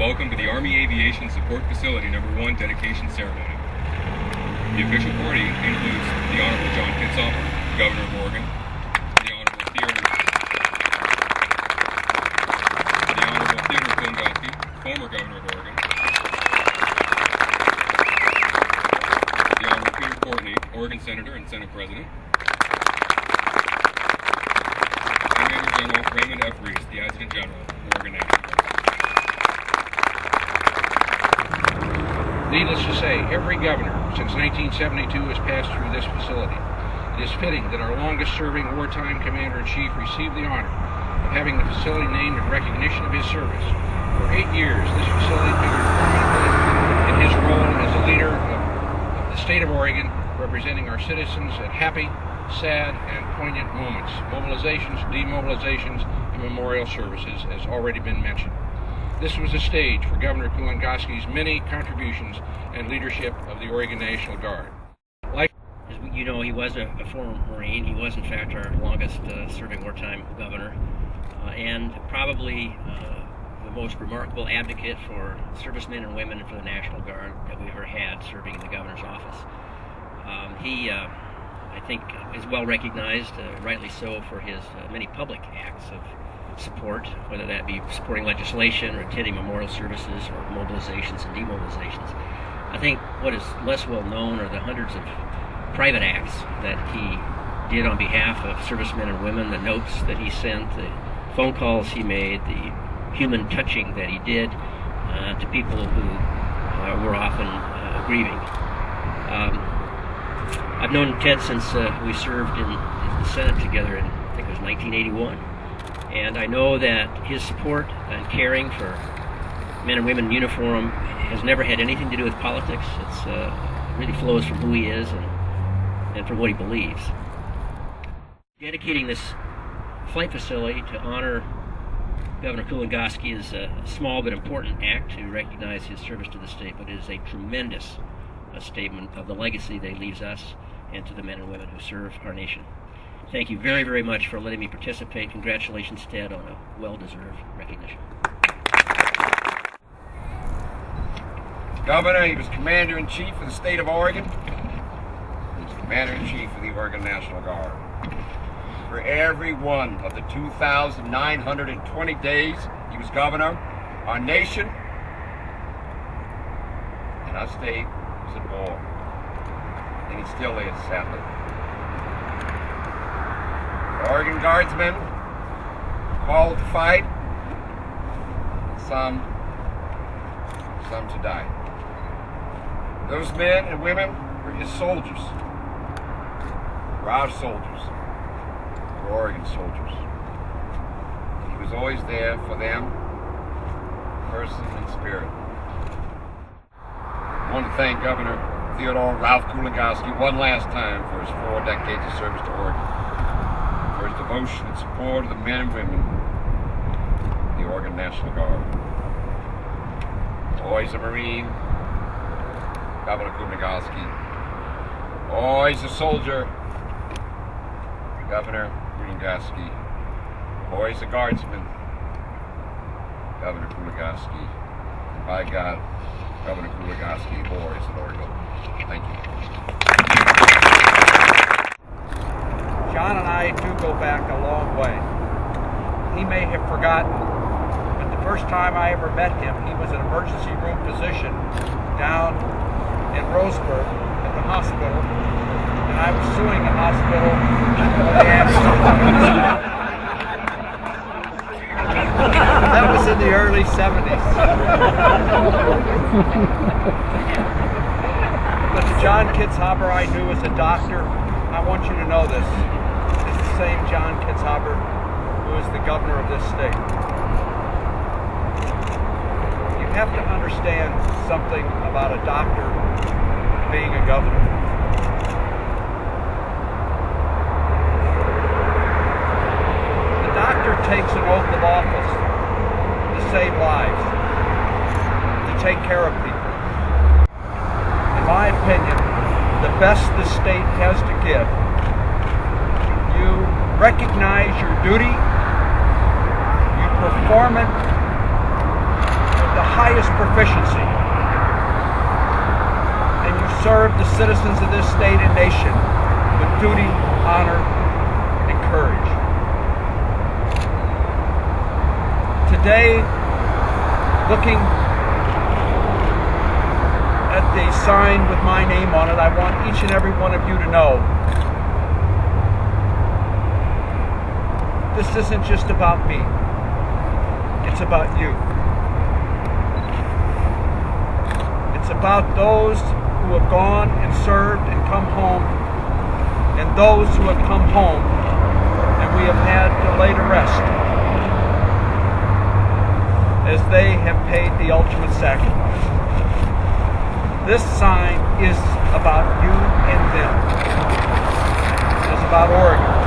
welcome to the Army Aviation Support Facility No. 1 dedication ceremony. The official party includes the Honorable John Kitzhaber, Governor of Oregon, the Honorable Theodore Kulongoski, former Governor of Oregon, the Honorable Peter Courtney, Oregon Senator and Senate President, and Major General Raymond F. Rees, the Adjutant General of Oregon National Guard. Needless to say, every governor since 1972 has passed through this facility. It is fitting that our longest-serving wartime commander-in-chief received the honor of having the facility named in recognition of his service. For 8 years, this facility figured prominently in his role as a leader of the state of Oregon, representing our citizens at happy, sad, and poignant moments, mobilizations, demobilizations, and memorial services, as already been mentioned. This was a stage for Governor Kulongoski's many contributions and leadership of the Oregon National Guard. As you know, he was a former Marine. He was, in fact, our longest serving wartime governor, and probably the most remarkable advocate for servicemen and women for the National Guard that we ever had serving in the governor's office. He, I think, is well recognized, rightly so, for his many public acts of support, whether that be supporting legislation or attending memorial services or mobilizations and demobilizations. I think what is less well known are the hundreds of private acts that he did on behalf of servicemen and women, the notes that he sent, the phone calls he made, the human touching that he did to people who were often grieving. I've known Ted since we served in the Senate together in, I think it was 1981. And I know that his support and caring for men and women in uniform has never had anything to do with politics. It really flows from who he is and from what he believes. Dedicating this flight facility to honor Governor Kulongoski is a small but important act to recognize his service to the state, but it is a tremendous statement of the legacy that he leaves us and to the men and women who serve our nation. Thank you very, very much for letting me participate. Congratulations, Ted, on a well-deserved recognition. Governor, he was Commander-in-Chief of the state of Oregon. He was Commander-in-Chief of the Oregon National Guard. For every one of the 2,920 days he was governor, our nation and our state was at war. And it still is, sadly. Oregon Guardsmen called to fight, and some to die. Those men and women were his soldiers, were our soldiers, were Oregon soldiers. He was always there for them, person and spirit. I want to thank Governor Theodore Ralph Kulongoski one last time for his 4 decades of service to Oregon, for his devotion and support of the men and women of the Oregon National Guard. Always a Marine, Governor Kulongoski. Always a soldier, Governor Kulongoski. Always a guardsman, Governor Kulongoski. And by God, Governor Kulongoski, always an Oregon. Thank you. John and I do go back a long way. He may have forgotten, but the first time I ever met him, he was an emergency room physician down in Roseburg at the hospital, and I was suing the hospital for the accident. That was in the early 70s. But the John Kitzhaber I knew as a doctor, I want you to know this. Same John Kitzhaber, who is the governor of this state. You have to understand something about a doctor being a governor. The doctor takes an oath of office to save lives, to take care of people. In my opinion, the best the state has to give, you recognize your duty, you perform it with the highest proficiency, and you serve the citizens of this state and nation with duty, honor, and courage. Today, looking at the sign with my name on it, I want each and every one of you to know this isn't just about me. It's about you. It's about those who have gone and served and come home, and those who have come home and we have had to lay to rest as they have paid the ultimate sacrifice. This sign is about you and them. It is about Oregon.